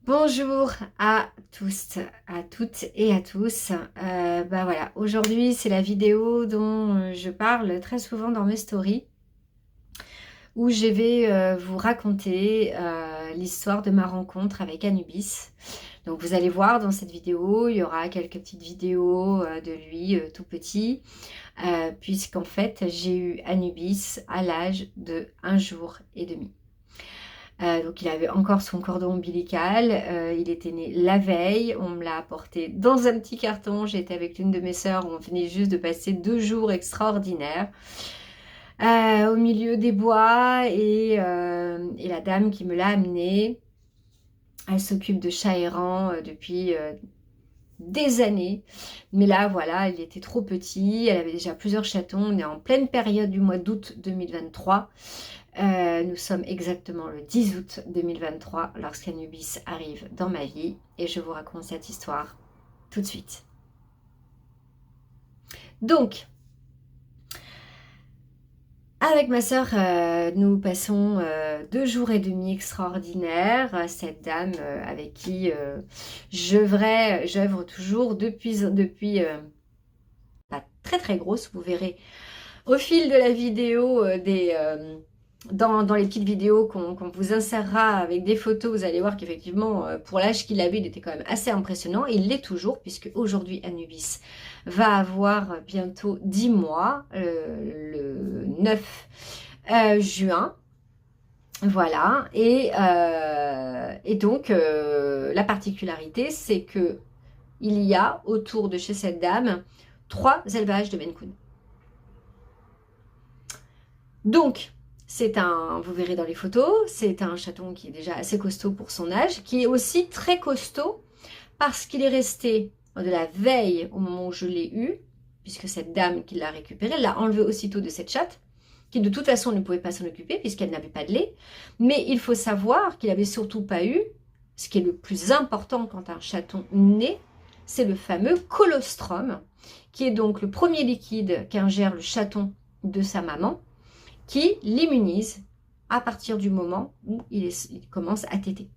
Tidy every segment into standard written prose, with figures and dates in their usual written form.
Bonjour à tous, à toutes et à tous. Voilà, aujourd'hui c'est la vidéo dont je parle très souvent dans mes stories, où je vais vous raconter l'histoire de ma rencontre avec Anubis. Donc vous allez voir dans cette vidéo, il y aura quelques petites vidéos de lui tout petit, puisqu'en fait j'ai eu Anubis à l'âge de 1 jour et demi. Donc il avait encore son cordon ombilical, il était né la veille, on me l'a apporté dans un petit carton, j'étais avec l'une de mes sœurs, on venait juste de passer 2 jours extraordinaires au milieu des bois et la dame qui me l'a amené, elle s'occupe de chats errants depuis des années, mais là voilà, il était trop petit, elle avait déjà plusieurs chatons, on est en pleine période du mois d'août 2023. Nous sommes exactement le 10 août 2023 lorsqu'Anubis arrive dans ma vie et je vous raconte cette histoire tout de suite. Donc, avec ma sœur, nous passons 2 jours et demi extraordinaires. Cette dame avec qui j'œuvre toujours depuis pas très très grosse, vous verrez au fil de la vidéo dans les petites vidéos qu'on vous insérera avec des photos, vous allez voir qu'effectivement, pour l'âge qu'il avait, il était quand même assez impressionnant. Et il l'est toujours, puisque aujourd'hui, Anubis va avoir bientôt 10 mois, le 9 juin. Voilà. Et donc, la particularité, c'est que il y a autour de chez cette dame 3 élevages de Maine Coon. Donc, vous verrez dans les photos, c'est un chaton qui est déjà assez costaud pour son âge, qui est aussi très costaud parce qu'il est resté de la veille au moment où je l'ai eu, puisque cette dame qui l'a récupéré l'a enlevé aussitôt de cette chatte, qui de toute façon ne pouvait pas s'en occuper puisqu'elle n'avait pas de lait. Mais il faut savoir qu'il n'avait surtout pas eu, ce qui est le plus important quand un chaton naît, c'est le fameux colostrum, qui est donc le premier liquide qu'ingère le chaton de sa maman, qui l'immunise à partir du moment où il commence à téter.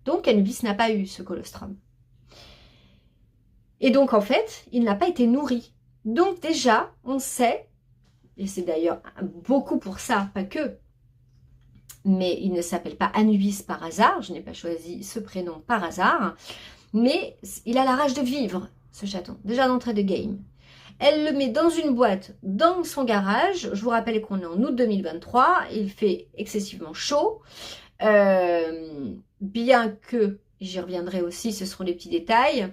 Donc Anubis n'a pas eu ce colostrum. Et donc en fait, il n'a pas été nourri. Donc déjà, on sait, et c'est d'ailleurs beaucoup pour ça, pas que, mais il ne s'appelle pas Anubis par hasard, je n'ai pas choisi ce prénom par hasard, mais il a la rage de vivre, ce chaton, déjà d'entrée de game. Elle le met dans une boîte dans son garage. Je vous rappelle qu'on est en août 2023. Il fait excessivement chaud. Bien que, j'y reviendrai aussi, ce seront les petits détails.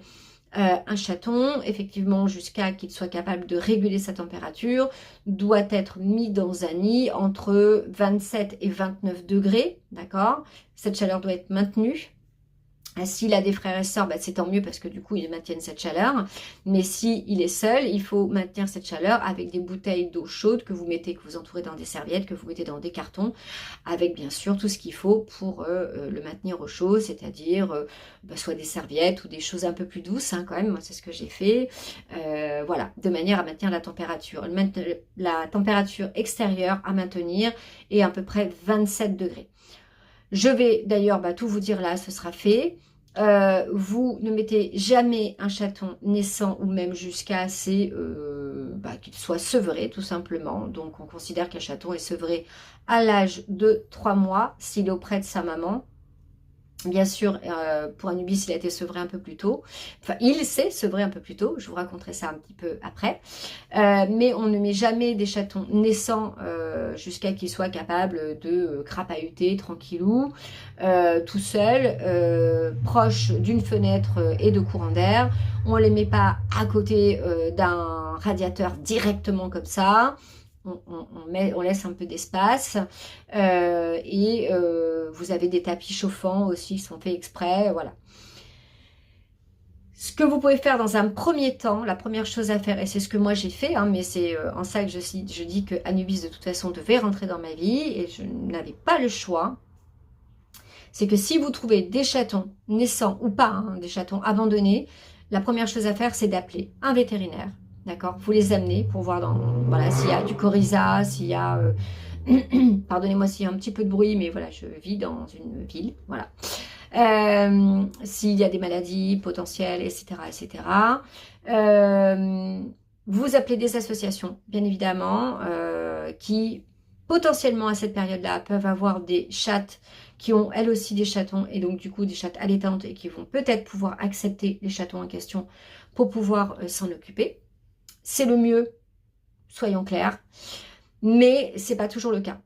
Un chaton, effectivement, jusqu'à qu'il soit capable de réguler sa température, doit être mis dans un nid entre 27 et 29 degrés. D'accord ? Cette chaleur doit être maintenue. S'il a des frères et sœurs, c'est tant mieux parce que du coup, ils maintiennent cette chaleur. Mais s'il est seul, il faut maintenir cette chaleur avec des bouteilles d'eau chaude que vous mettez, que vous entourez dans des serviettes, que vous mettez dans des cartons, avec bien sûr tout ce qu'il faut pour le maintenir au chaud, c'est-à-dire soit des serviettes ou des choses un peu plus douces, hein, quand même. Moi, c'est ce que j'ai fait. Voilà, de manière à maintenir la température. La température extérieure à maintenir est à peu près 27 degrés. Je vais d'ailleurs tout vous dire là, ce sera fait. Vous ne mettez jamais un chaton naissant ou même jusqu'à qu'il soit sevré tout simplement. Donc on considère qu'un chaton est sevré à l'âge de 3 mois s'il est auprès de sa maman. Bien sûr, pour Anubis, il a été sevré un peu plus tôt. Enfin, il s'est sevré un peu plus tôt. Je vous raconterai ça un petit peu après. Mais on ne met jamais des chatons naissants jusqu'à qu'ils soient capables de crapahuter tranquillou, tout seul, proche d'une fenêtre et de courant d'air. On ne les met pas à côté d'un radiateur directement comme ça. On laisse un peu d'espace vous avez des tapis chauffants aussi qui sont faits exprès, voilà. Ce que vous pouvez faire dans un premier temps, la première chose à faire, et c'est ce que moi j'ai fait, hein, mais c'est en ça que je dis que Anubis de toute façon devait rentrer dans ma vie et je n'avais pas le choix, c'est que si vous trouvez des chatons naissants ou pas, hein, des chatons abandonnés, la première chose à faire c'est d'appeler un vétérinaire. D'accord, vous les amenez pour voir s'il y a du coryza, s'il y a pardonnez-moi s'il y a un petit peu de bruit, mais voilà, je vis dans une ville, voilà. s'il y a des maladies potentielles, etc., etc. Vous appelez des associations, bien évidemment, qui potentiellement à cette période-là peuvent avoir des chattes qui ont elles aussi des chatons et donc du coup des chattes allaitantes et qui vont peut-être pouvoir accepter les chatons en question pour pouvoir s'en occuper. C'est le mieux, soyons clairs, mais c'est pas toujours le cas.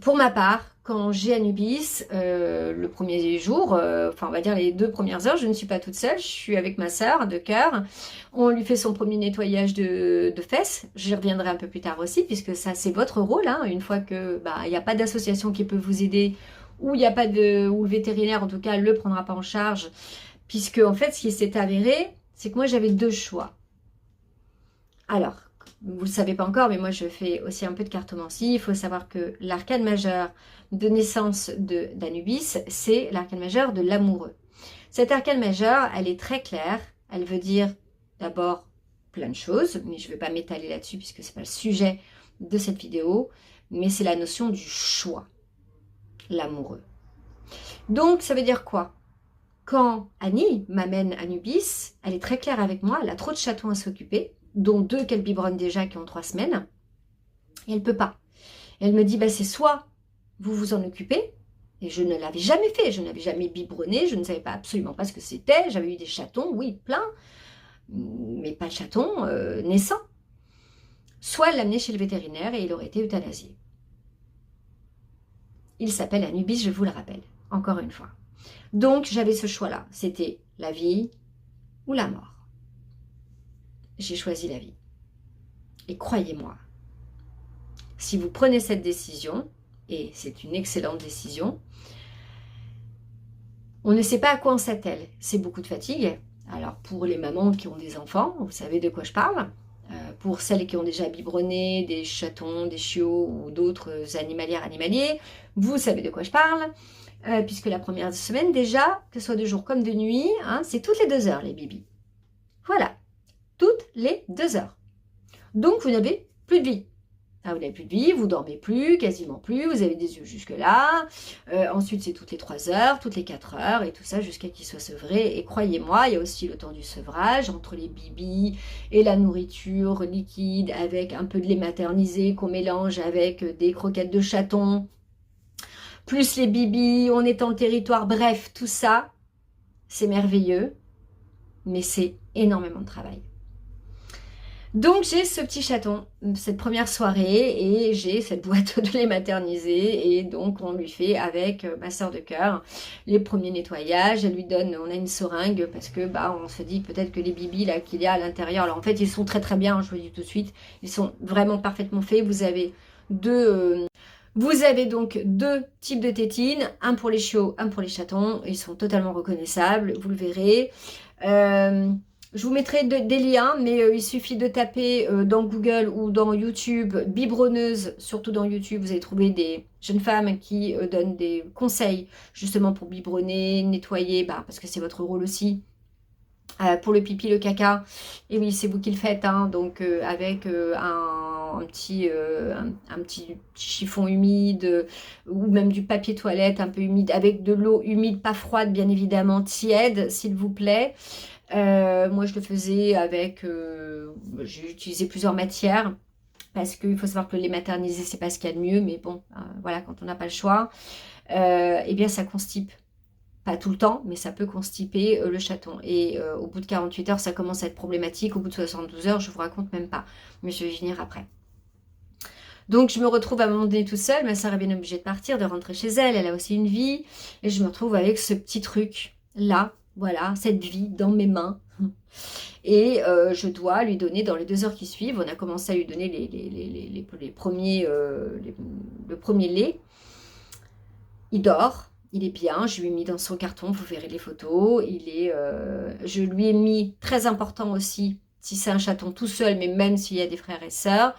Pour ma part, quand j'ai Anubis, le premier jour, enfin on va dire les 2 premières heures, je ne suis pas toute seule, je suis avec ma sœur de cœur. On lui fait son premier nettoyage de fesses. J'y reviendrai un peu plus tard aussi, puisque ça c'est votre rôle. Hein, une fois que il n'y a pas d'association qui peut vous aider, ou il n'y a pas de, ou le vétérinaire en tout cas le prendra pas en charge, puisque en fait ce qui s'est avéré, c'est que moi j'avais 2 choix. Alors, vous ne le savez pas encore, mais moi je fais aussi un peu de cartomancie. Il faut savoir que l'arcane majeur de naissance d'Anubis, c'est l'arcane majeur de l'amoureux. Cette arcane majeure, elle est très claire. Elle veut dire d'abord plein de choses, mais je ne vais pas m'étaler là-dessus puisque ce n'est pas le sujet de cette vidéo, mais c'est la notion du choix, l'amoureux. Donc, ça veut dire quoi? Quand Annie m'amène Anubis, elle est très claire avec moi, elle a trop de chatons à s'occuper, dont 2 qu'elle biberonne déjà qui ont 3 semaines, et elle ne peut pas. Et elle me dit, c'est soit vous vous en occupez, et je ne l'avais jamais fait, je n'avais jamais biberonné, je ne savais pas absolument pas ce que c'était, j'avais eu des chatons, oui, plein, mais pas de chatons naissants. Soit elle l'amenait chez le vétérinaire et il aurait été euthanasié. Il s'appelle Anubis, je vous le rappelle, encore une fois. Donc j'avais ce choix-là, c'était la vie ou la mort. J'ai choisi la vie. Et croyez-moi, si vous prenez cette décision, et c'est une excellente décision, on ne sait pas à quoi on s'attelle. C'est beaucoup de fatigue. Alors pour les mamans qui ont des enfants, vous savez de quoi je parle. Pour celles qui ont déjà biberonné des chatons, des chiots ou d'autres animaliers, vous savez de quoi je parle. Puisque la première semaine déjà, que ce soit de jour comme de nuit, hein, c'est toutes les 2 heures les bibis. Voilà, toutes les 2 heures. Donc vous n'avez plus de vie. Vous n'avez plus de vie, vous dormez plus, quasiment plus, vous avez des yeux jusque-là. Ensuite, c'est toutes les 3 heures, toutes les 4 heures, et tout ça jusqu'à qu'il soit sevré. Et croyez-moi, il y a aussi le temps du sevrage, entre les bibis et la nourriture liquide, avec un peu de lait maternisé qu'on mélange avec des croquettes de chaton, plus les bibis, on est en territoire, bref, tout ça, c'est merveilleux, mais c'est énormément de travail. Donc j'ai ce petit chaton, cette première soirée, et j'ai cette boîte de lait maternisé, et donc on lui fait avec ma soeur de cœur les premiers nettoyages. Elle lui donne, on a une seringue parce que on se dit peut-être que les bibis là qu'il y a à l'intérieur, alors en fait ils sont très très bien, je vous le dis tout de suite, ils sont vraiment parfaitement faits. Vous avez donc 2 types de tétines, un pour les chiots, un pour les chatons, ils sont totalement reconnaissables, vous le verrez. Je vous mettrai des liens, mais il suffit de taper dans Google ou dans YouTube « biberonneuse », surtout dans YouTube, vous allez trouver des jeunes femmes qui donnent des conseils justement pour biberonner, nettoyer, parce que c'est votre rôle aussi. Pour le pipi, le caca, et oui, c'est vous qui le faites, hein, donc avec un petit chiffon humide ou même du papier toilette un peu humide, avec de l'eau humide, pas froide, bien évidemment, tiède, s'il vous plaît. Moi, je le faisais avec... j'ai utilisé plusieurs matières, parce qu'il faut savoir que le lait maternisé, c'est pas ce qu'il y a de mieux, mais bon, voilà, quand on n'a pas le choix, eh bien, ça constipe. Pas tout le temps, mais ça peut constiper le chaton. Et au bout de 48 heures, ça commence à être problématique. Au bout de 72 heures, je vous raconte même pas. Mais je vais y venir après. Donc, je me retrouve à un moment donné tout seule. Ma soeur est bien obligée de partir, de rentrer chez elle. Elle a aussi une vie. Et je me retrouve avec ce petit truc-là. Voilà, cette vie dans mes mains. Et je dois lui donner, dans les 2 heures qui suivent, on a commencé à lui donner le premier lait. Il dort. Il est bien, je lui ai mis dans son carton, vous verrez les photos. Je lui ai mis, très important aussi, si c'est un chaton tout seul, mais même s'il y a des frères et sœurs,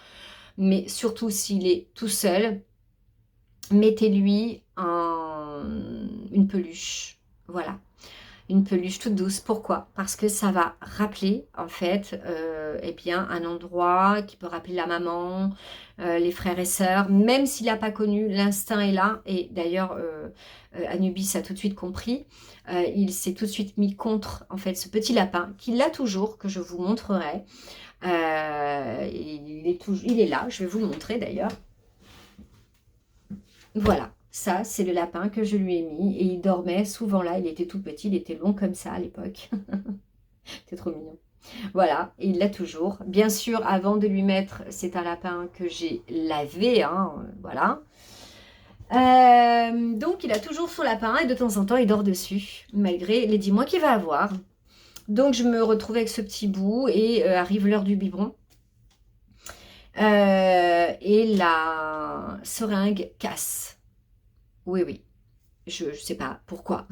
mais surtout s'il est tout seul, mettez-lui une peluche. Voilà. une peluche toute douce. Pourquoi? Parce que ça va rappeler, en fait, eh bien, un endroit qui peut rappeler la maman, les frères et sœurs, même s'il n'a pas connu, l'instinct est là. Et d'ailleurs, Anubis a tout de suite compris. Il s'est tout de suite mis contre, en fait, ce petit lapin, qu'il a toujours, que je vous montrerai. Il est là, je vais vous le montrer d'ailleurs. Voilà, ça c'est le lapin que je lui ai mis et il dormait souvent là, il était tout petit, il était long comme ça à l'époque. C'est trop mignon. Voilà, et il l'a toujours. Bien sûr, avant de lui mettre, c'est un lapin que j'ai lavé, hein, voilà. Donc il a toujours son lapin et de temps en temps il dort dessus, malgré les 10 mois qu'il va avoir. Donc je me retrouve avec ce petit bout et arrive l'heure du biberon. Et la seringue casse. Oui, oui. Je ne sais pas pourquoi.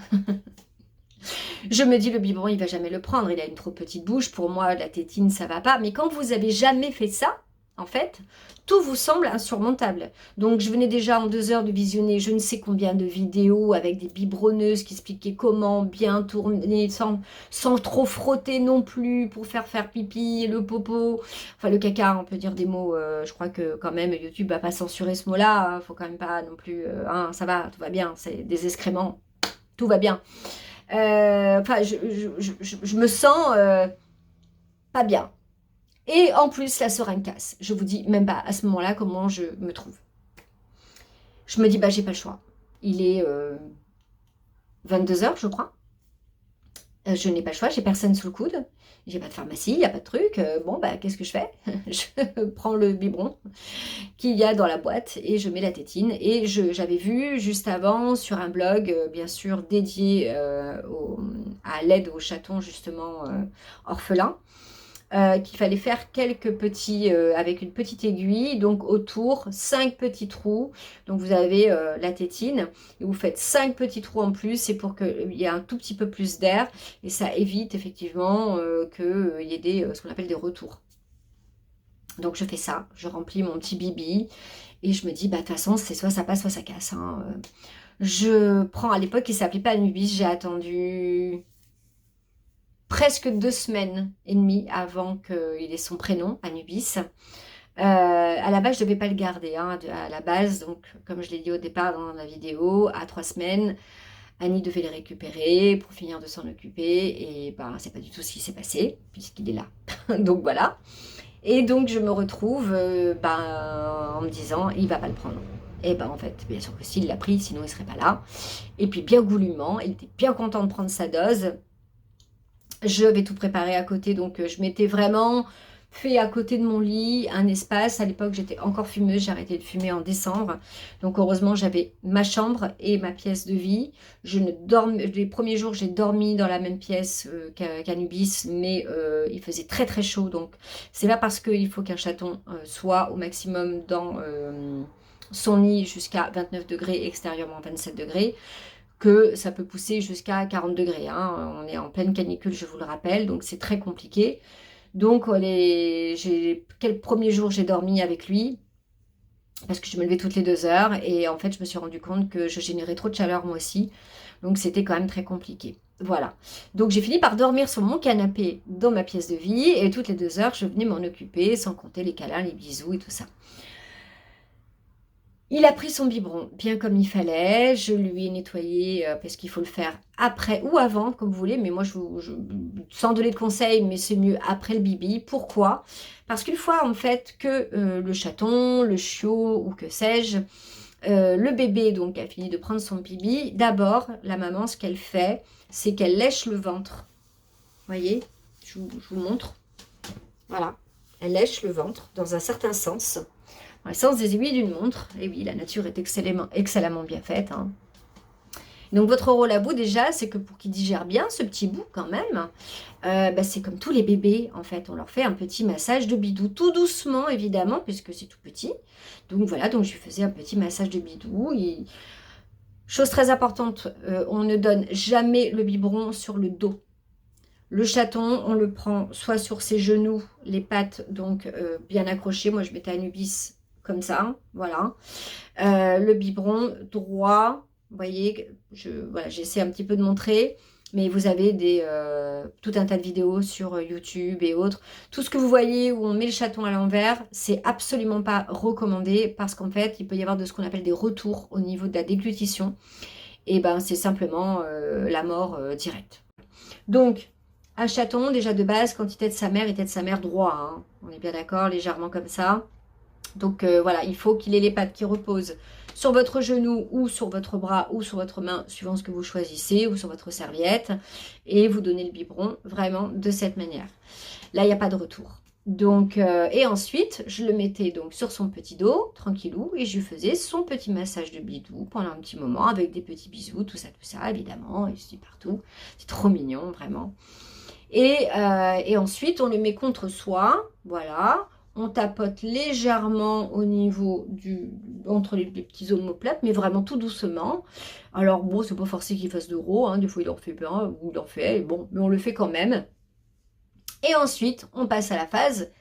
Je me dis, le biberon, il va jamais le prendre. Il a une trop petite bouche. Pour moi, la tétine, ça va pas. Mais quand vous avez jamais fait ça, en fait, tout vous semble insurmontable. Donc, je venais déjà en 2 heures de visionner je ne sais combien de vidéos avec des biberonneuses qui expliquaient comment bien tourner sans trop frotter non plus pour faire pipi, le popo, enfin le caca, on peut dire des mots. Je crois que quand même, YouTube va pas censurer ce mot-là. Faut quand même pas non plus, hein, ça va, tout va bien. C'est des excréments, tout va bien. Enfin, je me sens pas bien. Et en plus, la seringue casse. Je vous dis même pas à ce moment-là comment je me trouve. Je me dis, bah, j'ai pas le choix. Il est 22 heures, je crois. Je n'ai pas le choix, j'ai personne sous le coude. J'ai pas de pharmacie, il n'y a pas de truc. Bon, bah, qu'est-ce que je fais? Je prends le biberon qu'il y a dans la boîte et je mets la tétine. Et j'avais vu juste avant sur un blog, bien sûr, dédié à l'aide aux chatons, justement, orphelins, qu'il fallait faire quelques petits, avec une petite aiguille, donc autour, 5 petits trous. Donc vous avez la tétine, et vous faites 5 petits trous en plus, c'est pour qu'il y ait un tout petit peu plus d'air, et ça évite effectivement qu'il y ait ce qu'on appelle des retours. Donc je fais ça, je remplis mon petit bibi, et je me dis, bah de toute façon, c'est soit ça passe, soit ça casse. Hein. Je prends, à l'époque, il ne s'appelait pas Anubis, j'ai attendu presque 2 semaines et demie avant qu'il ait son prénom, Anubis. À la base, je ne devais pas le garder, hein, à la base, donc comme je l'ai dit au départ dans la vidéo, à 3 semaines, Annie devait les récupérer pour finir de s'en occuper, et ben, c'est pas du tout ce qui s'est passé, puisqu'il est là. Donc voilà. Et donc je me retrouve en me disant, il va pas le prendre. Et ben en fait, bien sûr que s'il l'a pris, sinon il serait pas là. Et puis bien goulûment, il était bien content de prendre sa dose. Je vais tout préparer à côté, donc je m'étais vraiment fait à côté de mon lit un espace. À l'époque, j'étais encore fumeuse, j'ai arrêté de fumer en décembre. Donc heureusement, j'avais ma chambre et ma pièce de vie. Les premiers jours, j'ai dormi dans la même pièce qu'Anubis, mais il faisait très très chaud. Donc c'est pas parce qu'il faut qu'un chaton soit au maximum dans son lit jusqu'à 29 degrés, extérieurement 27 degrés, que ça peut pousser jusqu'à 40 degrés. Hein. On est en pleine canicule, je vous le rappelle, donc c'est très compliqué. Donc, quel premier jour j'ai dormi avec lui, parce que je me levais toutes les 2 heures, et en fait, je me suis rendu compte que je générais trop de chaleur moi aussi, donc c'était quand même très compliqué. Voilà. Donc, j'ai fini par dormir sur mon canapé dans ma pièce de vie, et toutes les 2 heures, je venais m'en occuper, sans compter les câlins, les bisous et tout ça. Il a pris son biberon bien comme il fallait, je lui ai nettoyé parce qu'il faut le faire après ou avant, comme vous voulez, mais moi, sans donner de conseils, mais c'est mieux après le bibi. Pourquoi? Parce qu'une fois, en fait, que le chaton, le chiot ou que sais-je, le bébé donc a fini de prendre son bibi, d'abord, la maman, ce qu'elle fait, c'est qu'elle lèche le ventre. Vous voyez? Je vous montre. Voilà. Elle lèche le ventre dans un certain sens. Dans le sens des aiguilles d'une montre. Et oui, la nature est excellemment bien faite. Hein. Donc votre rôle à vous déjà, c'est que pour qu'ils digèrent bien ce petit bout quand même, c'est comme tous les bébés en fait. On leur fait un petit massage de bidou, tout doucement évidemment, puisque c'est tout petit. Donc voilà, donc je lui faisais un petit massage de bidou. Chose très importante, on ne donne jamais le biberon sur le dos. Le chaton, on le prend soit sur ses genoux, les pattes donc bien accrochées. Moi, je mettais Anubis comme ça, voilà. Le biberon droit, vous voyez, j'essaie un petit peu de montrer. Mais vous avez tout un tas de vidéos sur YouTube et autres. Tout ce que vous voyez où on met le chaton à l'envers, c'est absolument pas recommandé parce qu'en fait, il peut y avoir de ce qu'on appelle des retours au niveau de la déglutition. Et ben, c'est simplement la mort directe. Donc, un chaton, déjà de base, quand il tète sa mère, il tète sa mère droit. Hein. On est bien d'accord, légèrement comme ça. Donc voilà, il faut qu'il ait les pattes qui reposent sur votre genou ou sur votre bras ou sur votre main, suivant ce que vous choisissez, ou sur votre serviette. Et vous donnez le biberon vraiment de cette manière. Là, il n'y a pas de retour. Donc, et ensuite, je le mettais donc sur son petit dos, tranquillou, et je lui faisais son petit massage de bidou pendant un petit moment, avec des petits bisous, tout ça, évidemment, et je dis partout. C'est trop mignon, vraiment. Et ensuite, on le met contre soi, voilà. On tapote légèrement au niveau entre les petits omoplates, mais vraiment tout doucement. Alors bon, c'est pas forcé qu'il fasse de gros, hein, des fois il en fait bien, ou il en fait, bon, mais on le fait quand même. Et ensuite, on passe à la phase,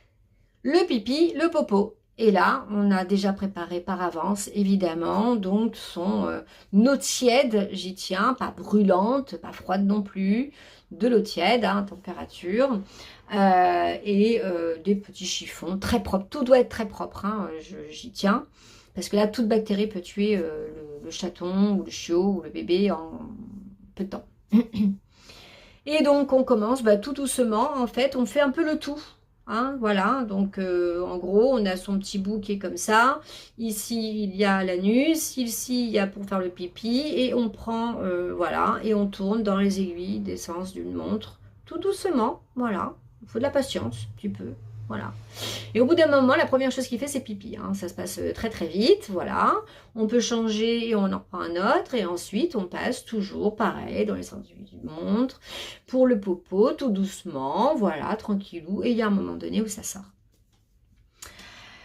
le pipi, le popo. Et là, on a déjà préparé par avance, évidemment, donc son eau tiède, j'y tiens, pas brûlante, pas froide non plus, de l'eau tiède, hein, température, et des petits chiffons très propres. Tout doit être très propre, hein, j'y tiens, parce que là, toute bactérie peut tuer le chaton ou le chiot ou le bébé en peu de temps. Et donc, on commence tout doucement, en fait, on fait un peu le tout. Hein, voilà, donc en gros, on a son petit bout qui est comme ça. Ici, il y a l'anus. Ici, il y a pour faire le pipi. Et on prend, voilà, et on tourne dans les aiguilles des sens d'une montre. Tout doucement, voilà. Il faut de la patience, un petit peu, voilà. Et au bout d'un moment, la première chose qu'il fait, c'est pipi. Hein. Ça se passe très très vite, voilà. On peut changer et on en prend un autre. Et ensuite, on passe toujours pareil dans les sens d'une montre. Pour le popo, tout doucement, voilà, tranquillou. Et il y a un moment donné où ça sort.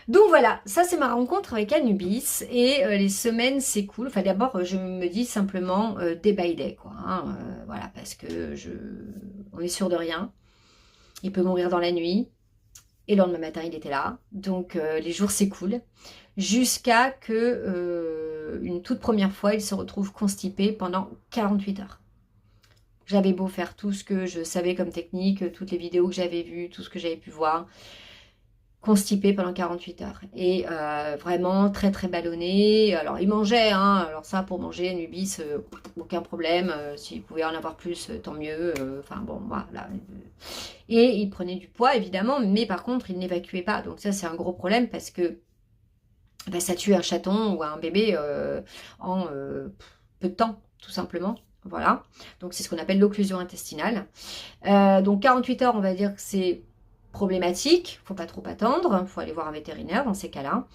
Donc voilà, ça c'est ma rencontre avec Anubis. Et les semaines s'écoulent. Enfin d'abord, je me dis simplement day by day, quoi. Hein, voilà, parce que on est sûr de rien. Il peut mourir dans la nuit. Et le lendemain matin, il était là. Donc, les jours s'écoulent. Jusqu'à que, une toute première fois, il se retrouve constipé pendant 48 heures. J'avais beau faire tout ce que je savais comme technique, toutes les vidéos que j'avais vues, tout ce que j'avais pu voir. Constipé pendant 48 heures. Et vraiment très très ballonné. Alors, il mangeait. Hein. Alors ça, pour manger, Anubis, aucun problème. S'il pouvait en avoir plus, tant mieux. Enfin bon, voilà. Et il prenait du poids, évidemment, mais par contre, il n'évacuait pas. Donc ça, c'est un gros problème parce que ça tue un chaton ou un bébé en peu de temps, tout simplement. Voilà. Donc c'est ce qu'on appelle l'occlusion intestinale. Donc 48 heures, on va dire que c'est problématique. Il ne faut pas trop attendre. Il faut aller voir un vétérinaire dans ces cas-là.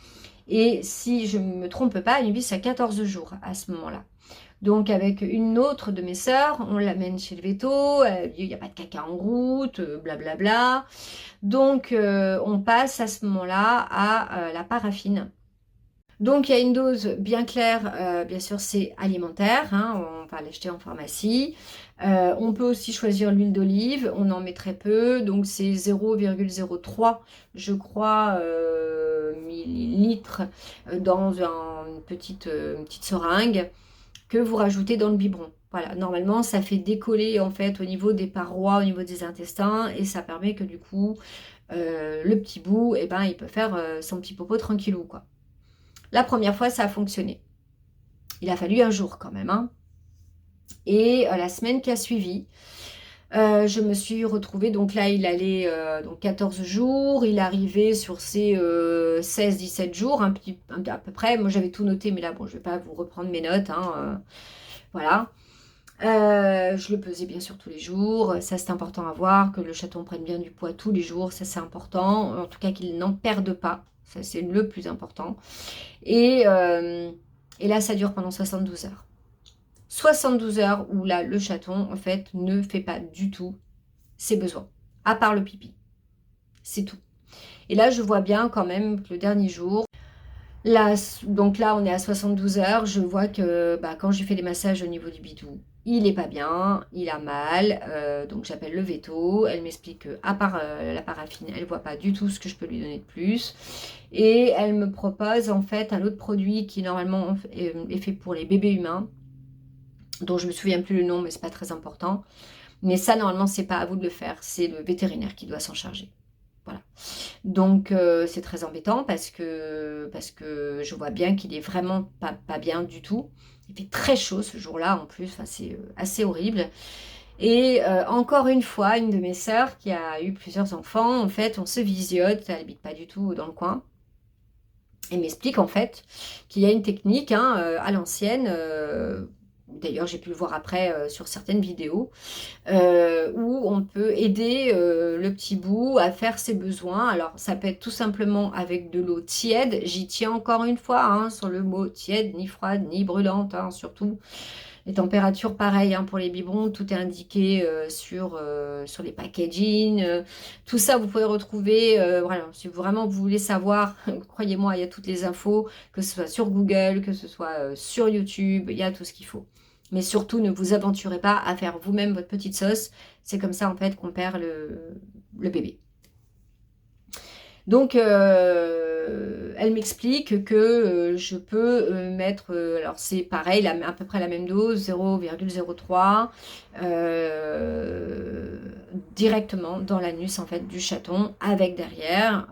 Et si je ne me trompe pas, Anubis a 14 jours à ce moment-là. Donc avec une autre de mes sœurs, on l'amène chez le véto, il n'y a pas de caca en route, blablabla. Donc on passe à ce moment-là à la paraffine. Donc il y a une dose bien claire, bien sûr c'est alimentaire, hein, on va l'acheter en pharmacie. On peut aussi choisir l'huile d'olive, on en met très peu, donc c'est 0,03 je crois millilitres dans une petite seringue que vous rajoutez dans le biberon. Voilà, normalement ça fait décoller en fait au niveau des parois, au niveau des intestins et ça permet que du coup le petit bout, eh ben, il peut faire son petit popo tranquillou quoi. La première fois ça a fonctionné. Il a fallu un jour quand même. Hein. Et la semaine qui a suivi, je me suis retrouvée, donc là il allait donc 14 jours, il arrivait sur ses 16-17 jours, à peu près, moi j'avais tout noté, mais là bon je ne vais pas vous reprendre mes notes, hein, voilà. Je le pesais bien sûr tous les jours, ça c'est important à voir, que le chaton prenne bien du poids tous les jours, ça c'est important, en tout cas qu'il n'en perde pas, ça c'est le plus important. Et là ça dure pendant 72 heures. 72 heures où là, le chaton, en fait, ne fait pas du tout ses besoins, à part le pipi. C'est tout. Et là, je vois bien quand même que le dernier jour, là, donc là, on est à 72 heures, je vois que quand j'ai fait les massages au niveau du bidou, il n'est pas bien, il a mal, donc j'appelle le véto, elle m'explique qu'à part la paraffine, elle ne voit pas du tout ce que je peux lui donner de plus. Et elle me propose en fait un autre produit qui normalement est fait pour les bébés humains, dont je me souviens plus le nom, mais c'est pas très important. Mais ça, normalement, c'est pas à vous de le faire, c'est le vétérinaire qui doit s'en charger. Voilà. Donc, c'est très embêtant parce que je vois bien qu'il est vraiment pas bien du tout. Il fait très chaud ce jour-là en plus, enfin, c'est assez horrible. Et encore une fois, une de mes sœurs qui a eu plusieurs enfants, en fait, on se visiote, elle habite pas du tout dans le coin. Elle m'explique en fait qu'il y a une technique hein, à l'ancienne, d'ailleurs j'ai pu le voir après sur certaines vidéos, où on peut aider le petit bout à faire ses besoins. Alors ça peut être tout simplement avec de l'eau tiède, j'y tiens encore une fois hein, sur le mot tiède, ni froide, ni brûlante, hein, surtout. Les températures, pareil, hein, pour les biberons, tout est indiqué sur les packaging. Tout ça, vous pouvez retrouver, voilà, si vraiment vous voulez savoir, croyez-moi, il y a toutes les infos, que ce soit sur Google, que ce soit sur YouTube, il y a tout ce qu'il faut. Mais surtout, ne vous aventurez pas à faire vous-même votre petite sauce. C'est comme ça, en fait, qu'on perd le bébé. Donc, elle m'explique que je peux mettre, alors c'est pareil, à peu près la même dose, 0,03, directement dans l'anus en fait du chaton, avec derrière,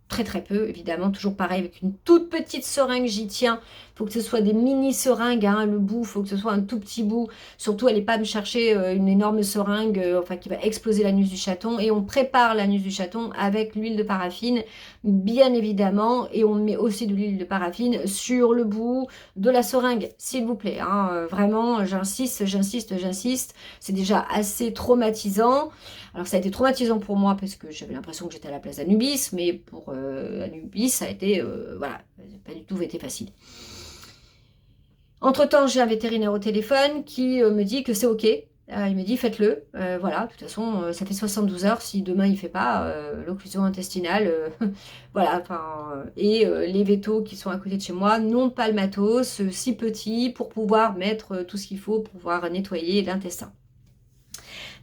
très très peu, évidemment, toujours pareil, avec une toute petite seringue, j'y tiens. Il faut que ce soit des mini seringues, hein, le bout, il faut que ce soit un tout petit bout. Surtout, allez pas me chercher une énorme seringue, enfin qui va exploser l'anus du chaton. Et on prépare l'anus du chaton avec l'huile de paraffine, bien évidemment. Et on met aussi de l'huile de paraffine sur le bout de la seringue, s'il vous plaît. Hein. Vraiment, j'insiste, j'insiste, j'insiste. C'est déjà assez traumatisant. Alors ça a été traumatisant pour moi parce que j'avais l'impression que j'étais à la place d'Anubis, mais pour Anubis, ça a été, voilà, pas du tout été facile. Entre-temps, j'ai un vétérinaire au téléphone qui me dit que c'est ok. Il me dit faites-le, voilà, de toute façon, ça fait 72 heures, si demain il ne fait pas, l'occlusion intestinale, voilà, enfin, et les vétos qui sont à côté de chez moi n'ont pas le matos si petit pour pouvoir mettre tout ce qu'il faut pour pouvoir nettoyer l'intestin.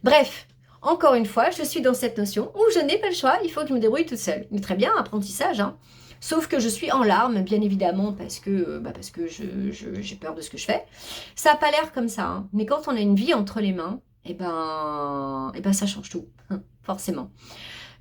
Bref, encore une fois, je suis dans cette notion où je n'ai pas le choix, il faut que je me débrouille toute seule. Mais très bien, apprentissage, hein. Sauf que je suis en larmes, bien évidemment, parce que j'ai peur de ce que je fais. Ça n'a pas l'air comme ça, hein. Mais quand on a une vie entre les mains, ça change tout, forcément.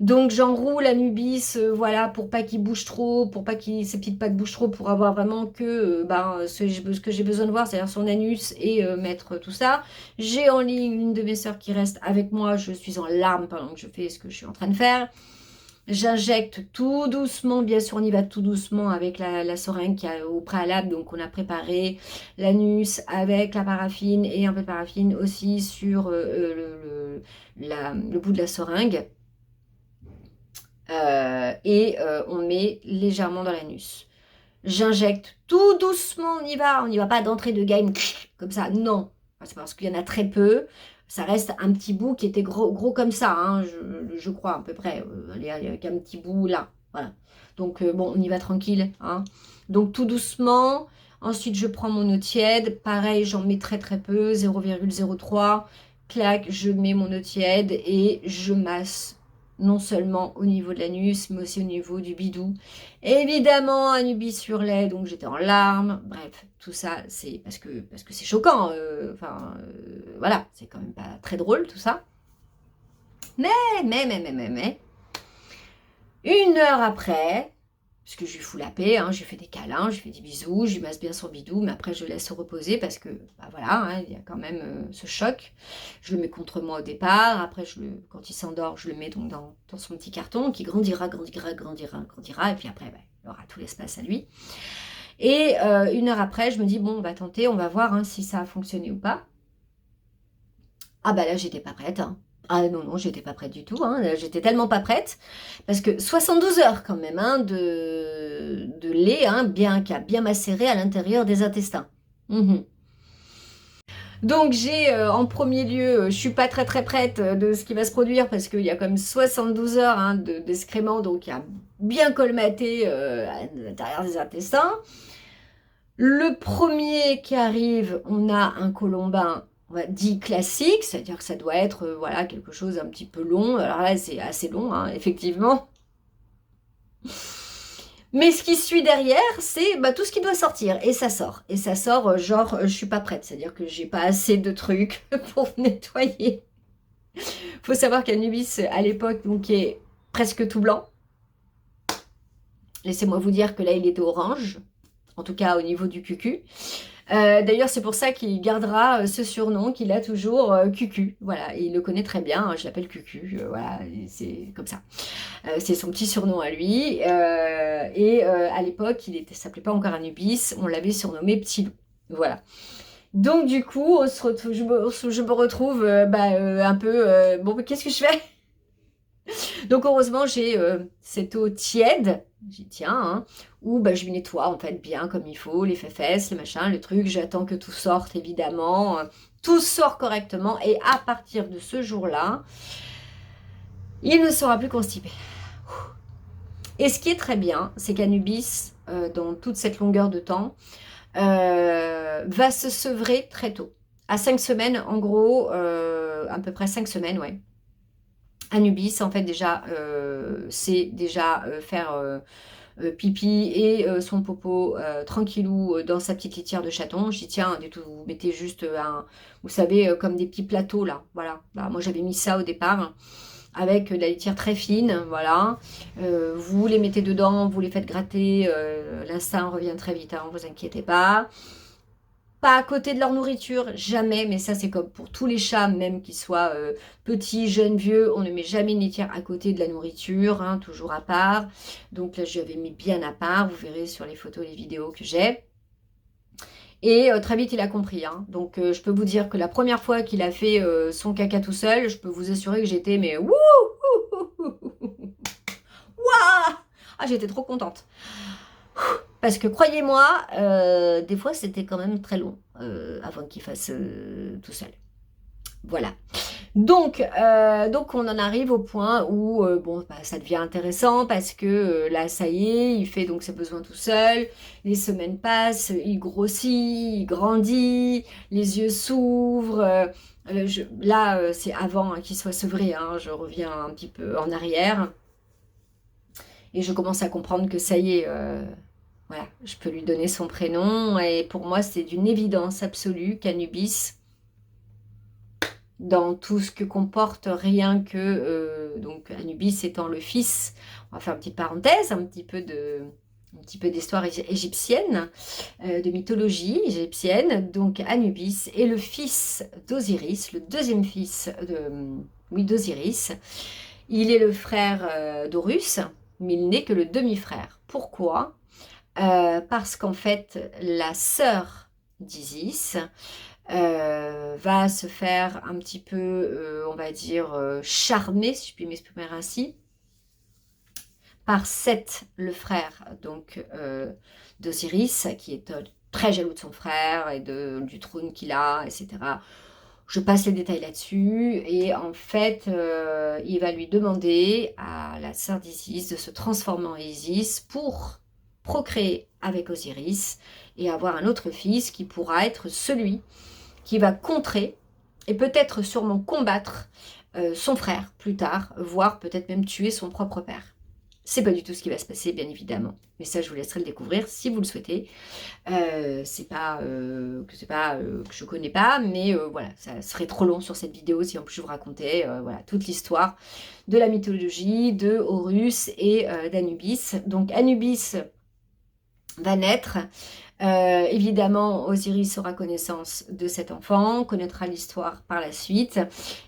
Donc j'enroule Anubis, voilà, pour pas qu'il bouge trop, pour pas qu'il ses petites pattes bougent trop, pour avoir vraiment que ce que j'ai besoin de voir, c'est-à-dire son anus et mettre tout ça. J'ai en ligne une de mes sœurs qui reste avec moi, je suis en larmes pendant que je fais ce que je suis en train de faire. J'injecte tout doucement, bien sûr on y va tout doucement avec la seringue qui a au préalable, donc on a préparé l'anus avec la paraffine et un peu de paraffine aussi sur le bout de la seringue. On met légèrement dans l'anus. J'injecte tout doucement, on n'y va pas d'entrée de gamme comme ça, non. C'est parce qu'il y en a très peu. Ça reste un petit bout qui était gros comme ça, hein, je crois à peu près. Allez, avec un petit bout là, voilà. Donc bon, on y va tranquille. Hein. Donc tout doucement. Ensuite, je prends mon eau tiède. Pareil, j'en mets très très peu, 0,03. Clac, je mets mon eau tiède et je masse non seulement au niveau de l'anus, mais aussi au niveau du bidou. Évidemment, Anubis sur lait, donc j'étais en larmes. Bref, tout ça, c'est parce que c'est choquant. Voilà, c'est quand même pas très drôle tout ça. Mais, une heure après, parce que je lui fous la paix, hein, je lui fais des câlins, je lui fais des bisous, je lui masse bien son bidou, mais après je le laisse se reposer parce que, voilà, hein, il y a quand même ce choc. Je le mets contre moi au départ, après quand il s'endort, je le mets donc dans son petit carton qui grandira, et puis après, il aura tout l'espace à lui. Et une heure après, je me dis, bon, on va tenter, on va voir hein, si ça a fonctionné ou pas. Ah bah là, j'étais pas prête, hein. Ah non, j'étais pas prête du tout, hein. J'étais tellement pas prête, parce que 72 heures quand même hein, de lait hein, qui a bien macéré à l'intérieur des intestins. Donc j'ai en premier lieu, je suis pas très prête de ce qui va se produire, parce qu'il y a quand même 72 heures hein, d'excréments, donc il y a bien colmaté à l'intérieur des intestins. Le premier qui arrive, on a un colombin dit classique, c'est-à-dire que ça doit être voilà, quelque chose un petit peu long. Alors là, c'est assez long, hein, effectivement. Mais ce qui suit derrière, c'est tout ce qui doit sortir. Et ça sort. Et ça sort, genre, je suis pas prête. C'est-à-dire que j'ai pas assez de trucs pour nettoyer. Faut savoir qu'Anubis, à l'époque, donc, est presque tout blanc. Laissez-moi vous dire que là, il était orange. En tout cas, au niveau du cucu. D'ailleurs, c'est pour ça qu'il gardera ce surnom qu'il a toujours, Cucu. Voilà, il le connaît très bien, je l'appelle Cucu, voilà, c'est comme ça. C'est son petit surnom à lui. À l'époque, il s'appelait pas encore Anubis, on l'avait surnommé Petit Loup. Voilà. Donc du coup, je me retrouve un peu... bon, mais qu'est-ce que je fais? Donc heureusement, j'ai cette eau tiède, j'y tiens, hein, où je lui nettoie en fait bien comme il faut, les fesses, les machins, le truc. J'attends que tout sorte évidemment. Tout sort correctement et à partir de ce jour-là, il ne sera plus constipé. Et ce qui est très bien, c'est qu'Anubis, dans toute cette longueur de temps, va se sevrer très tôt. À 5 semaines, en gros, à peu près 5 semaines, ouais. Anubis, en fait, déjà, c'est déjà faire pipi et son popo tranquillou dans sa petite litière de chaton. J'y tiens, du tout, vous mettez juste vous savez, comme des petits plateaux, là. Voilà. Moi, j'avais mis ça au départ, avec de la litière très fine, voilà. Vous les mettez dedans, vous les faites gratter, l'instinct revient très vite, hein, vous inquiétez pas. Pas à côté de leur nourriture, jamais, mais ça c'est comme pour tous les chats, même qu'ils soient petits, jeunes, vieux, on ne met jamais une litière à côté de la nourriture, hein, toujours à part. Donc là je l'avais mis bien à part, vous verrez sur les photos et les vidéos que j'ai. Et très vite il a compris, hein. Donc je peux vous dire que la première fois qu'il a fait son caca tout seul, je peux vous assurer que j'étais mais wouh, wouah, ah j'étais trop contente. Parce que croyez-moi, des fois c'était quand même très long avant qu'il fasse tout seul. Voilà. Donc on en arrive au point où ça devient intéressant parce que là ça y est, il fait donc ses besoins tout seul, les semaines passent, il grossit, il grandit, les yeux s'ouvrent. C'est avant qu'il soit sevré, hein, je reviens un petit peu en arrière et je commence à comprendre que ça y est. Voilà, je peux lui donner son prénom et pour moi c'est d'une évidence absolue qu'Anubis, dans tout ce que comporte rien que, donc Anubis étant le fils, on va faire une petite parenthèse, un petit peu d'histoire égyptienne, de mythologie égyptienne. Donc Anubis est le fils d'Osiris, le deuxième fils d'Osiris. Il est le frère d'Horus, mais il n'est que le demi-frère. Pourquoi ? Parce qu'en fait, la sœur d'Isis va se faire un petit peu, on va dire, charmer, si je puis m'exprimer ainsi, par Seth, le frère donc d'Osiris, qui est très jaloux de son frère et du trône qu'il a, etc. Je passe les détails là-dessus et en fait, il va lui demander à la sœur d'Isis de se transformer en Isis pour procréer avec Osiris et avoir un autre fils qui pourra être celui qui va contrer et peut-être sûrement combattre son frère plus tard, voire peut-être même tuer son propre père. C'est pas du tout ce qui va se passer, bien évidemment. Mais ça, je vous laisserai le découvrir si vous le souhaitez. C'est pas que je connais pas, mais voilà, ça serait trop long sur cette vidéo si en plus je vous racontais voilà, toute l'histoire de la mythologie de Horus et d'Anubis. Donc Anubis va naître. Évidemment, Osiris aura connaissance de cet enfant, connaîtra l'histoire par la suite,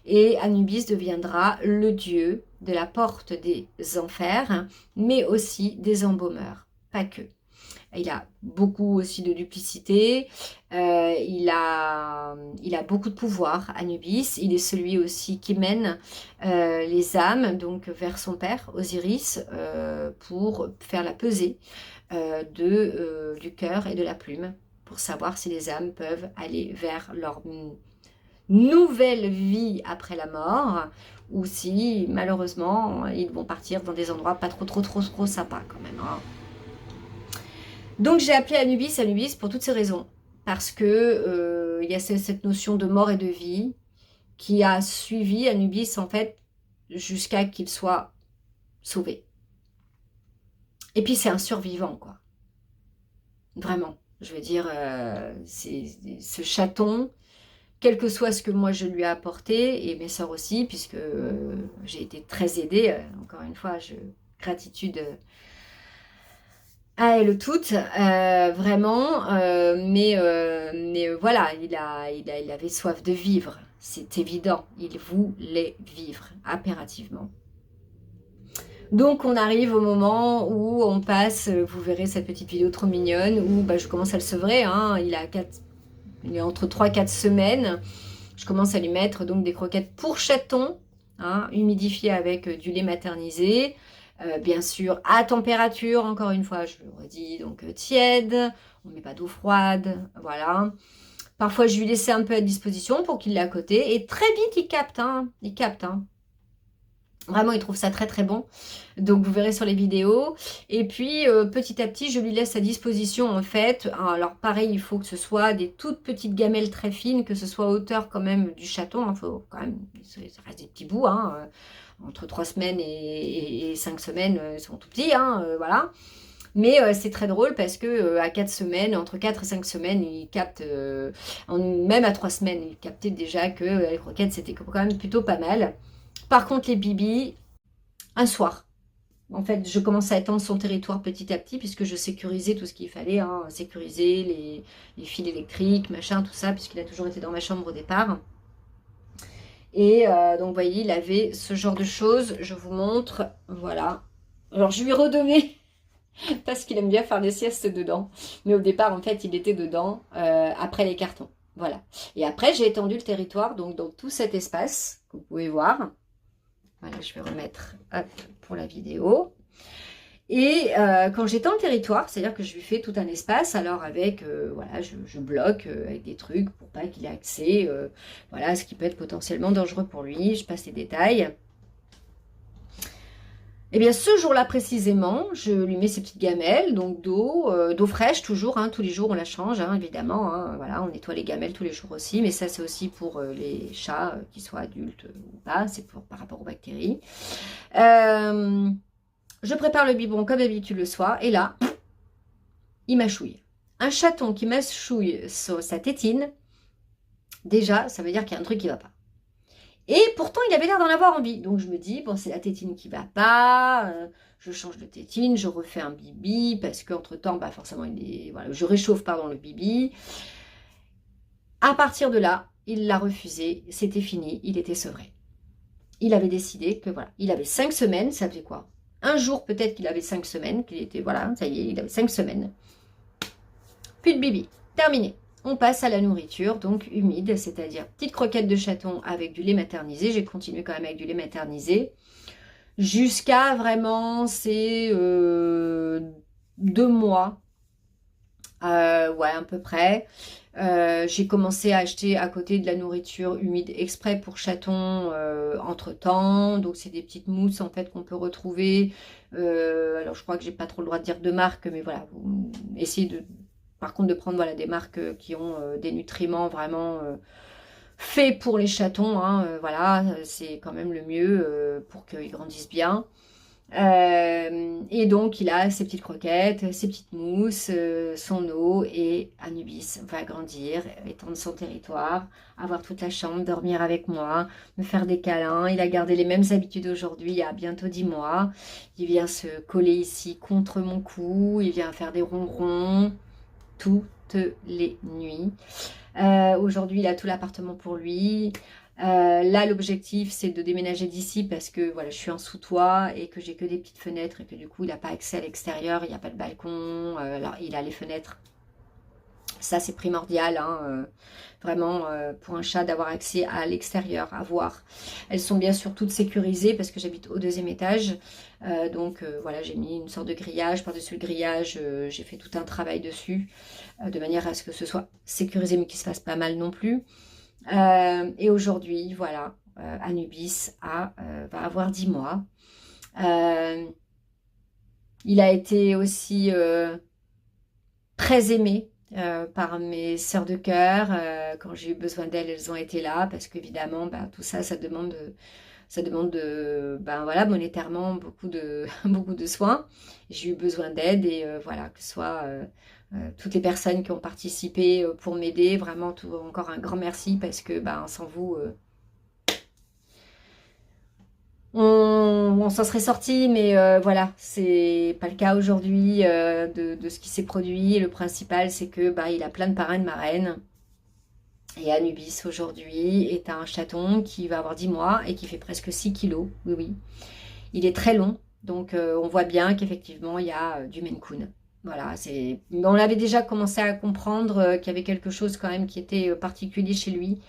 et Anubis deviendra le dieu de la porte des enfers, mais aussi des embaumeurs, pas que. Il a beaucoup aussi de duplicité, il a beaucoup de pouvoir, Anubis. Il est celui aussi qui mène les âmes donc vers son père, Osiris, pour faire la pesée du cœur et de la plume, pour savoir si les âmes peuvent aller vers leur nouvelle vie après la mort, ou si malheureusement ils vont partir dans des endroits pas trop sympas quand même, hein. Donc j'ai appelé Anubis pour toutes ces raisons. Parce que il y a cette notion de mort et de vie qui a suivi Anubis en fait jusqu'à qu'il soit sauvé. Et puis c'est un survivant, quoi. Vraiment. Je veux dire, ce chaton, quel que soit ce que moi je lui ai apporté, et mes sœurs aussi, puisque j'ai été très aidée, encore une fois, gratitude à elles toutes, vraiment, mais voilà, il avait soif de vivre, c'est évident, il voulait vivre, impérativement. Donc on arrive au moment où on passe, vous verrez cette petite vidéo trop mignonne, où bah, je commence à le sevrer, hein, il est entre 3-4 semaines. Je commence à lui mettre donc des croquettes pour chaton, hein, humidifiées avec du lait maternisé. Bien sûr, à température, encore une fois, je le redis, donc tiède. On ne met pas d'eau froide, voilà. Parfois, je lui laissais un peu à disposition pour qu'il l'ait à côté. Et très vite, il capte, hein. Il capte, hein. Vraiment, il trouve ça très très bon. Donc, vous verrez sur les vidéos. Et puis, petit à petit, je lui laisse à disposition, en fait. Alors, pareil, il faut que ce soit des toutes petites gamelles très fines, que ce soit à hauteur quand même du chaton. Il faut quand même, ça reste des petits bouts, hein. Entre 3 semaines et 5 semaines, ils sont tout petits, hein, voilà. Mais c'est très drôle parce que à 4 semaines, entre 4 et 5 semaines, il capte, même à 3 semaines, il captait déjà que les croquettes, c'était quand même plutôt pas mal. Par contre, les bibis, un soir. En fait, je commence à étendre son territoire petit à petit puisque je sécurisais tout ce qu'il fallait, hein, sécuriser les fils électriques, machin, tout ça, puisqu'il a toujours été dans ma chambre au départ. Et donc, vous voyez, il avait ce genre de choses. Je vous montre, voilà. Alors, je lui ai redonné parce qu'il aime bien faire des siestes dedans. Mais au départ, en fait, il était dedans après les cartons. Voilà. Et après, j'ai étendu le territoire, donc dans tout cet espace que vous pouvez voir. Voilà, je vais remettre hop, pour la vidéo. Et quand j'étends le territoire, c'est-à-dire que je lui fais tout un espace, alors avec, voilà, je bloque avec des trucs pour pas qu'il ait accès, voilà, ce qui peut être potentiellement dangereux pour lui. Je passe les détails. Eh bien, ce jour-là précisément, je lui mets ses petites gamelles, donc d'eau fraîche toujours, hein, tous les jours on la change, hein, évidemment, hein, voilà, on nettoie les gamelles tous les jours aussi, mais ça c'est aussi pour les chats, qu'ils soient adultes ou pas, c'est par rapport aux bactéries. Je prépare le biberon comme d'habitude le soir, et là, il mâchouille. Un chaton qui mâchouille sur sa tétine, déjà, ça veut dire qu'il y a un truc qui ne va pas. Et pourtant, il avait l'air d'en avoir envie. Donc, je me dis, bon, c'est la tétine qui va pas. Je change de tétine, je refais un bibi. Parce qu'entre-temps, bah, forcément, voilà, je réchauffe le bibi. À partir de là, il l'a refusé. C'était fini. Il était sevré. Il avait décidé que, voilà, il avait 5 semaines. Ça faisait quoi? Un jour, peut-être qu'il avait 5 semaines. Qu'il était, voilà, ça y est, il avait 5 semaines. Plus de bibi. Terminé. On passe à la nourriture, donc humide, c'est-à-dire petite croquette de chaton avec du lait maternisé. J'ai continué quand même avec du lait maternisé. Jusqu'à vraiment ces 2 mois. Ouais, à peu près. J'ai commencé à acheter à côté de la nourriture humide exprès pour chatons entre-temps. Donc, c'est des petites mousses en fait qu'on peut retrouver. Alors, je crois que j'ai pas trop le droit de dire de marque, mais voilà, vous essayez par contre de prendre voilà, des marques qui ont des nutriments vraiment faits pour les chatons. Hein, voilà, c'est quand même le mieux pour qu'ils grandissent bien. Et donc, il a ses petites croquettes, ses petites mousses, son eau, et Anubis va grandir, étendre son territoire, avoir toute la chambre, dormir avec moi, me faire des câlins. Il a gardé les mêmes habitudes aujourd'hui, il y a bientôt 10 mois. Il vient se coller ici contre mon cou, il vient faire des ronrons toutes les nuits. Aujourd'hui, il a tout l'appartement pour lui. Là, l'objectif, c'est de déménager d'ici parce que voilà, je suis en sous-toit et que j'ai que des petites fenêtres et que du coup, il n'a pas accès à l'extérieur, il n'y a pas de balcon. Alors, il a les fenêtres. Ça, c'est primordial, hein, vraiment, pour un chat, d'avoir accès à l'extérieur, à voir. Elles sont bien sûr toutes sécurisées parce que j'habite au 2e étage. Donc, voilà, j'ai mis une sorte de grillage. Par-dessus le grillage, j'ai fait tout un travail dessus, de manière à ce que ce soit sécurisé, mais qu'il se fasse pas mal non plus. Et aujourd'hui, voilà, Anubis va avoir 10 mois. Il a été aussi très aimé par mes sœurs de cœur. Quand j'ai eu besoin d'elles, elles ont été là parce qu'évidemment, bah, tout ça, ça demande Ça demande ben voilà, monétairement beaucoup de soins. J'ai eu besoin d'aide et voilà, que ce soit toutes les personnes qui ont participé pour m'aider, vraiment encore un grand merci parce que ben, sans vous, on s'en serait sorti, mais voilà, c'est pas le cas aujourd'hui de ce qui s'est produit. Et le principal, c'est que bah, il a plein de parrains et de marraines. Et Anubis aujourd'hui est un chaton qui va avoir 10 mois et qui fait presque 6 kilos. Oui, oui. Il est très long, donc on voit bien qu'effectivement il y a du Maine Coon. Voilà, on avait déjà commencé à comprendre qu'il y avait quelque chose quand même qui était particulier chez lui.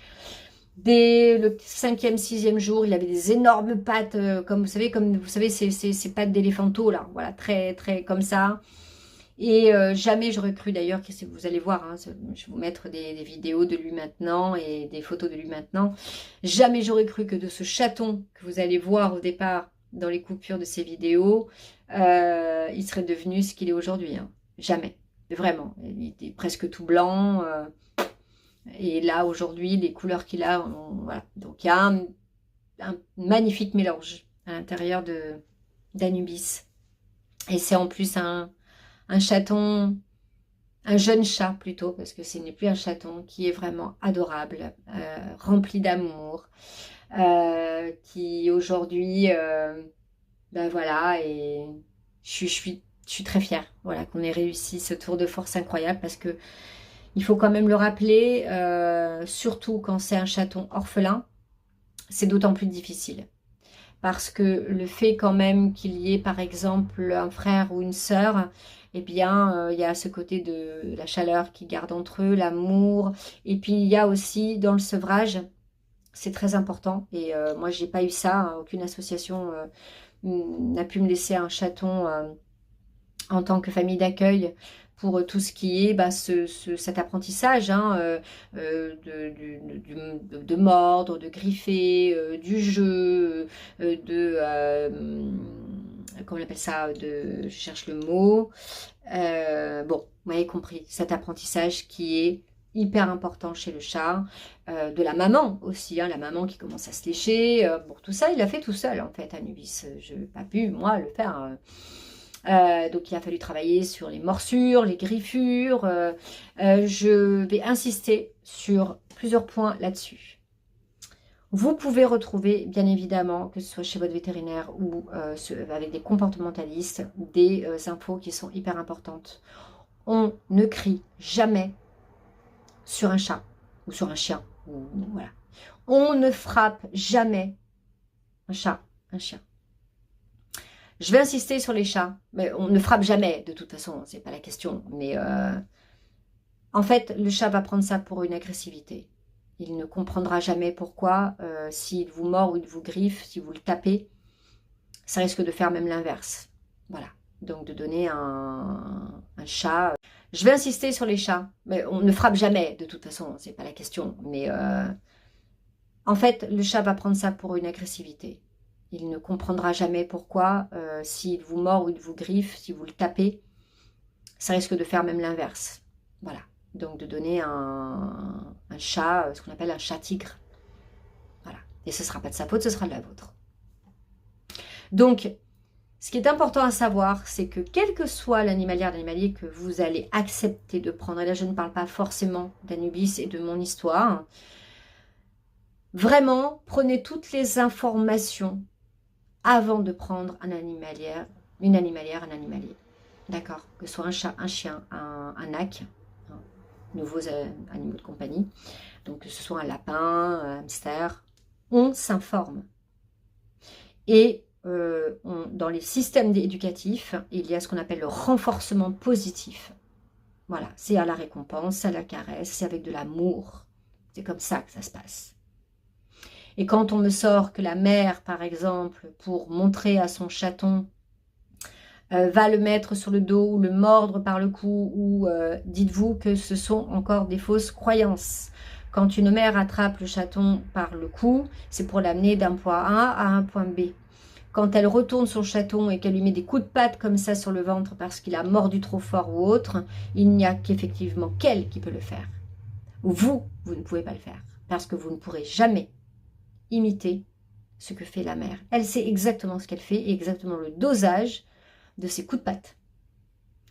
Dès le 5e, 6e jour, il avait des énormes pattes, comme vous savez ces pattes d'éléphanto là, voilà, très très comme ça. Et jamais j'aurais cru d'ailleurs, que vous allez voir, hein, je vais vous mettre des vidéos de lui maintenant et des photos de lui maintenant. Jamais j'aurais cru que de ce chaton que vous allez voir au départ dans les coupures de ces vidéos, il serait devenu ce qu'il est aujourd'hui. Hein. Jamais, vraiment. Il était presque tout blanc. Et là, aujourd'hui, les couleurs qu'il a, voilà. Donc, il y a un magnifique mélange à l'intérieur d'Anubis. Et c'est en plus un chaton, un jeune chat plutôt, parce que ce n'est plus un chaton, qui est vraiment adorable, rempli d'amour, qui aujourd'hui, ben voilà, et je suis très fière, voilà, qu'on ait réussi ce tour de force incroyable, parce que il faut quand même le rappeler, surtout quand c'est un chaton orphelin, c'est d'autant plus difficile. Parce que le fait quand même qu'il y ait par exemple un frère ou une sœur, eh bien il y a ce côté de la chaleur qu'ils gardent entre eux, l'amour. Et puis il y a aussi dans le sevrage, c'est très important. Et moi j'ai pas eu ça, hein, aucune association n'a pu me laisser un chaton en tant que famille d'accueil pour tout ce qui est bah, cet apprentissage hein, de mordre, de griffer, du jeu, comment on appelle ça, je cherche le mot, bon, vous m'avez compris, cet apprentissage qui est hyper important chez le chat, de la maman aussi, hein, la maman qui commence à se lécher, bon, tout ça, il a fait tout seul en fait, Anubis, je n'ai pas pu, moi, le faire. Donc il a fallu travailler sur les morsures, les griffures. Je vais insister sur plusieurs points là-dessus. Vous pouvez retrouver, bien évidemment, que ce soit chez votre vétérinaire ou avec des comportementalistes, des infos qui sont hyper importantes. On ne crie jamais sur un chat ou sur un chien. Voilà. On ne frappe jamais un chat, un chien. Je vais insister sur les chats. Mais on ne frappe jamais, de toute façon, c'est pas la question. Mais en fait, le chat va prendre ça pour une agressivité. Il ne comprendra jamais pourquoi, s'il vous mord ou il vous griffe, si vous le tapez, ça risque de faire même l'inverse. Voilà. Donc de donner un chat. Je vais insister sur les chats. Mais on ne frappe jamais, de toute façon, c'est pas la question. Mais en fait, le chat va prendre ça pour une agressivité. Il ne comprendra jamais pourquoi, s'il vous mord ou il vous griffe, si vous le tapez, ça risque de faire même l'inverse. Voilà. Donc de donner un chat, ce qu'on appelle un chat tigre. Voilà. Et ce ne sera pas de sa faute, ce sera de la vôtre. Donc, ce qui est important à savoir, c'est que quel que soit l'animalier que vous allez accepter de prendre, et là je ne parle pas forcément d'Anubis et de mon histoire, vraiment, prenez toutes les informations avant de prendre un animalier. D'accord? Que ce soit un chat, un chien, un ac, hein, nouveaux animaux de compagnie. Donc que ce soit un lapin, un hamster, on s'informe. Et dans les systèmes éducatifs, il y a ce qu'on appelle le renforcement positif. Voilà, c'est à la récompense, à la caresse, c'est avec de l'amour. C'est comme ça que ça se passe. Et quand on me sort que la mère, par exemple, pour montrer à son chaton, va le mettre sur le dos ou le mordre par le cou, ou dites-vous que ce sont encore des fausses croyances. Quand une mère attrape le chaton par le cou, c'est pour l'amener d'un point A à un point B. Quand elle retourne son chaton et qu'elle lui met des coups de patte comme ça sur le ventre parce qu'il a mordu trop fort ou autre, il n'y a qu'effectivement qu'elle qui peut le faire. Vous ne pouvez pas le faire parce que vous ne pourrez jamais imiter ce que fait la mère. Elle sait exactement ce qu'elle fait et exactement le dosage de ses coups de patte.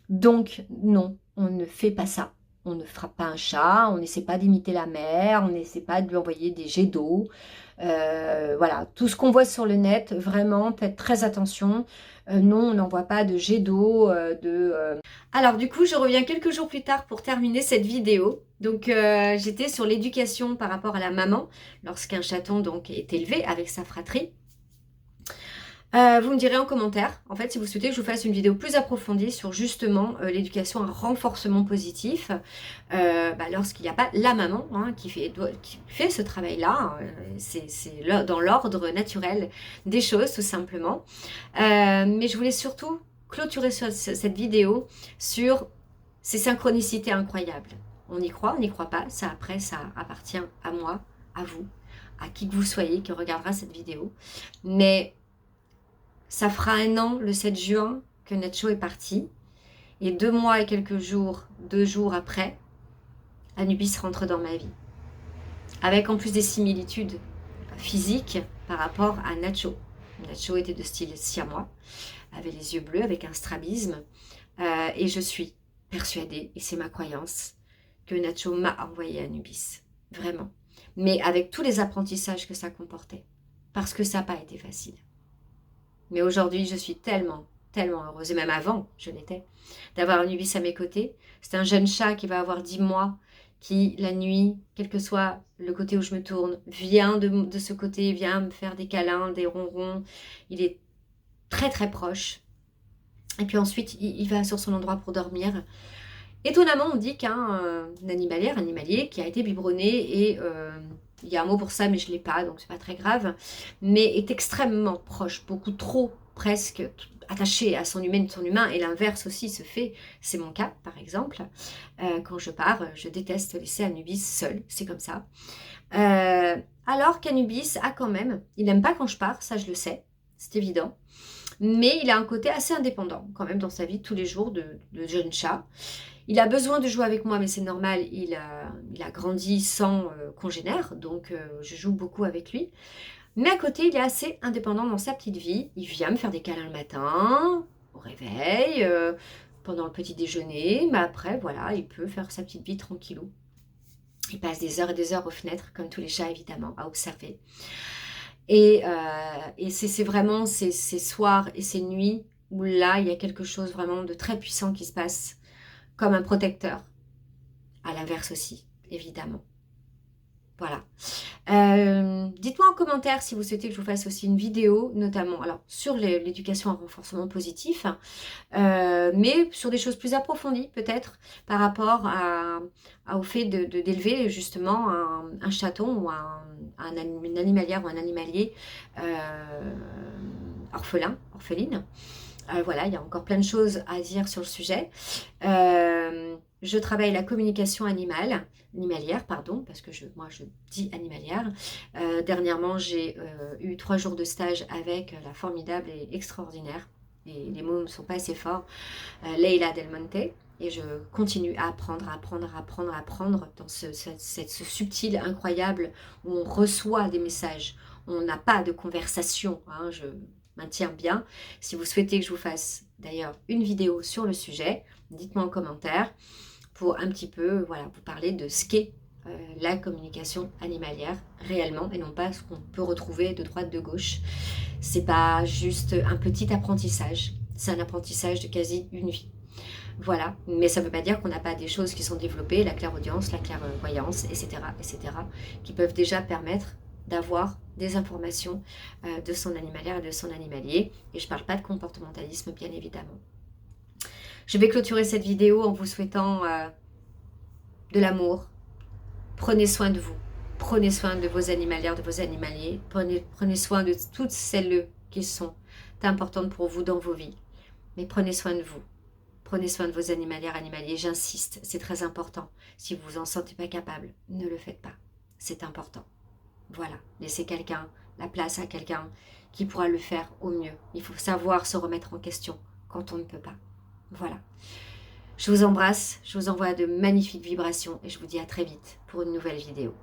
Donc, non, on ne fait pas ça. On ne frappe pas un chat, on n'essaie pas d'imiter la mère, on n'essaie pas de lui envoyer des jets d'eau. Voilà, tout ce qu'on voit sur le net, vraiment, faites très attention. Non, on n'envoie pas de jets d'eau. Alors du coup, je reviens quelques jours plus tard pour terminer cette vidéo. Donc j'étais sur l'éducation par rapport à la maman, lorsqu'un chaton donc est élevé avec sa fratrie. Vous me direz en commentaire, en fait, si vous souhaitez que je vous fasse une vidéo plus approfondie sur justement l'éducation, un renforcement positif, lorsqu'il n'y a pas la maman hein, qui fait ce travail-là, c'est dans l'ordre naturel des choses, tout simplement. Mais je voulais surtout clôturer cette vidéo sur ces synchronicités incroyables. On y croit, on n'y croit pas, ça après, ça appartient à moi, à vous, à qui que vous soyez qui regardera cette vidéo. Mais ça fera 1 an, le 7 juin, que Nacho est parti. Et 2 mois et quelques jours, 2 jours après, Anubis rentre dans ma vie. Avec en plus des similitudes physiques par rapport à Nacho. Nacho était de style siamois, avait les yeux bleus, avec un strabisme. Et je suis persuadée, et c'est ma croyance, que Nacho m'a envoyé Anubis. Vraiment. Mais avec tous les apprentissages que ça comportait. Parce que ça n'a pas été facile. Mais aujourd'hui, je suis tellement heureuse, et même avant, je l'étais, d'avoir Anubis à mes côtés. C'est un jeune chat qui va avoir 10 mois, qui, la nuit, quel que soit le côté où je me tourne, vient de ce côté, vient me faire des câlins, des ronrons. Il est très proche. Et puis ensuite, il va sur son endroit pour dormir. Étonnamment, on dit qu'un animalier qui a été biberonné et... il y a un mot pour ça, mais je ne l'ai pas, donc c'est pas très grave, mais est extrêmement proche, beaucoup trop, presque attaché à son humain, et l'inverse aussi se fait, c'est mon cas, par exemple. Quand je pars, je déteste laisser Anubis seul, c'est comme ça. Alors qu'Anubis a quand même, il n'aime pas quand je pars, ça je le sais, c'est évident, mais il a un côté assez indépendant, quand même, dans sa vie de tous les jours de jeune chat. Il a besoin de jouer avec moi, mais c'est normal, il a grandi sans congénère, donc je joue beaucoup avec lui. Mais à côté, il est assez indépendant dans sa petite vie. Il vient me faire des câlins le matin, au réveil, pendant le petit déjeuner, mais après, voilà, il peut faire sa petite vie tranquillou. Il passe des heures et des heures aux fenêtres, comme tous les chats, évidemment, à observer. Et c'est vraiment ces soirs et ces nuits où là, il y a quelque chose vraiment de très puissant qui se passe, comme un protecteur. À l'inverse aussi, évidemment. Voilà. Dites-moi en commentaire si vous souhaitez que je vous fasse aussi une vidéo, notamment alors sur l'éducation en renforcement positif, mais sur des choses plus approfondies peut-être par rapport au fait d'élever justement un chaton ou une animalière ou un animalier orpheline. Voilà, il y a encore plein de choses à dire sur le sujet. Je travaille la communication animalière, parce que moi je dis animalière. Dernièrement, j'ai eu 3 jours de stage avec la formidable et extraordinaire, et les mots ne sont pas assez forts, Leila Del Monte. Et je continue à apprendre dans ce subtil incroyable où on reçoit des messages. On n'a pas de conversation, hein, je maintiens bien. Si vous souhaitez que je vous fasse d'ailleurs une vidéo sur le sujet, dites-moi en commentaire pour un petit peu vous parler de ce qu'est la communication animalière réellement et non pas ce qu'on peut retrouver de droite de gauche. C'est pas juste un petit apprentissage, c'est un apprentissage de quasi une vie. Voilà, mais ça ne veut pas dire qu'on n'a pas des choses qui sont développées, la clairaudience, la clairvoyance, etc., qui peuvent déjà permettre d'avoir des informations de son animalière et de son animalier. Et je ne parle pas de comportementalisme, bien évidemment. Je vais clôturer cette vidéo en vous souhaitant de l'amour. Prenez soin de vous. Prenez soin de vos animalières, de vos animaliers. Prenez soin de toutes celles qui sont importantes pour vous dans vos vies. Mais prenez soin de vous. Prenez soin de vos animalières, animaliers. J'insiste, c'est très important. Si vous vous en sentez pas capable, ne le faites pas. C'est important. Voilà, laissez la place à quelqu'un qui pourra le faire au mieux. Il faut savoir se remettre en question quand on ne peut pas. Voilà. Je vous embrasse, je vous envoie de magnifiques vibrations et je vous dis à très vite pour une nouvelle vidéo.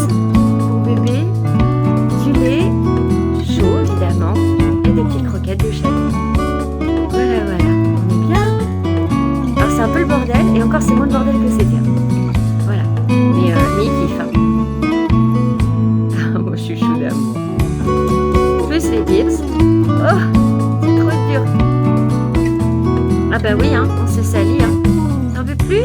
pour bébé, du lait, chaud évidemment, et des petites croquettes de chaton. Voilà, voilà, on est bien. Alors c'est un peu le bordel, et encore c'est moins le bordel que c'était. Voilà, mais il kiffe. Hein. Ah, moi je suis chou d'amour. Plus les bips. Oh, c'est trop dur. Ah bah oui, hein, on s'est sali. Hein. T'en veux plus?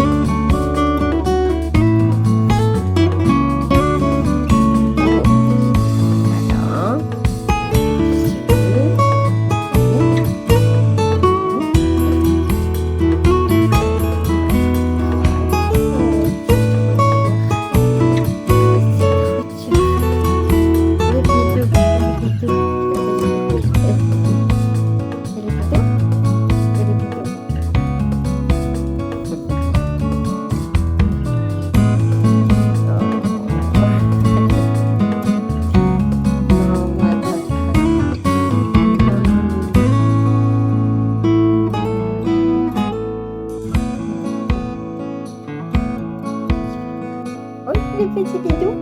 Le petit bidou,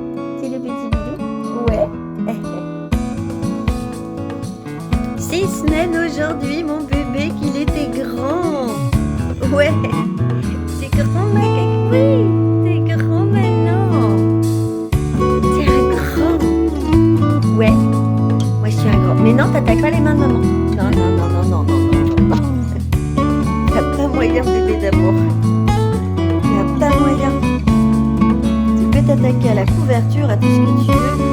c'est le petit bidou. Ouais. 6 semaines aujourd'hui, mon bébé, qu'il était grand. Ouais. C'est grand, mec. Oui, c'est grand maintenant. C'est un grand. Ouais. Moi, je suis un grand. Mais non, t'attaques pas les mains de maman. Non, non, non, non, non, non, non. T'as pas moyen, bébé d'amour. T'as pas moyen. T'attaquer à la couverture, à tout ce que tu veux.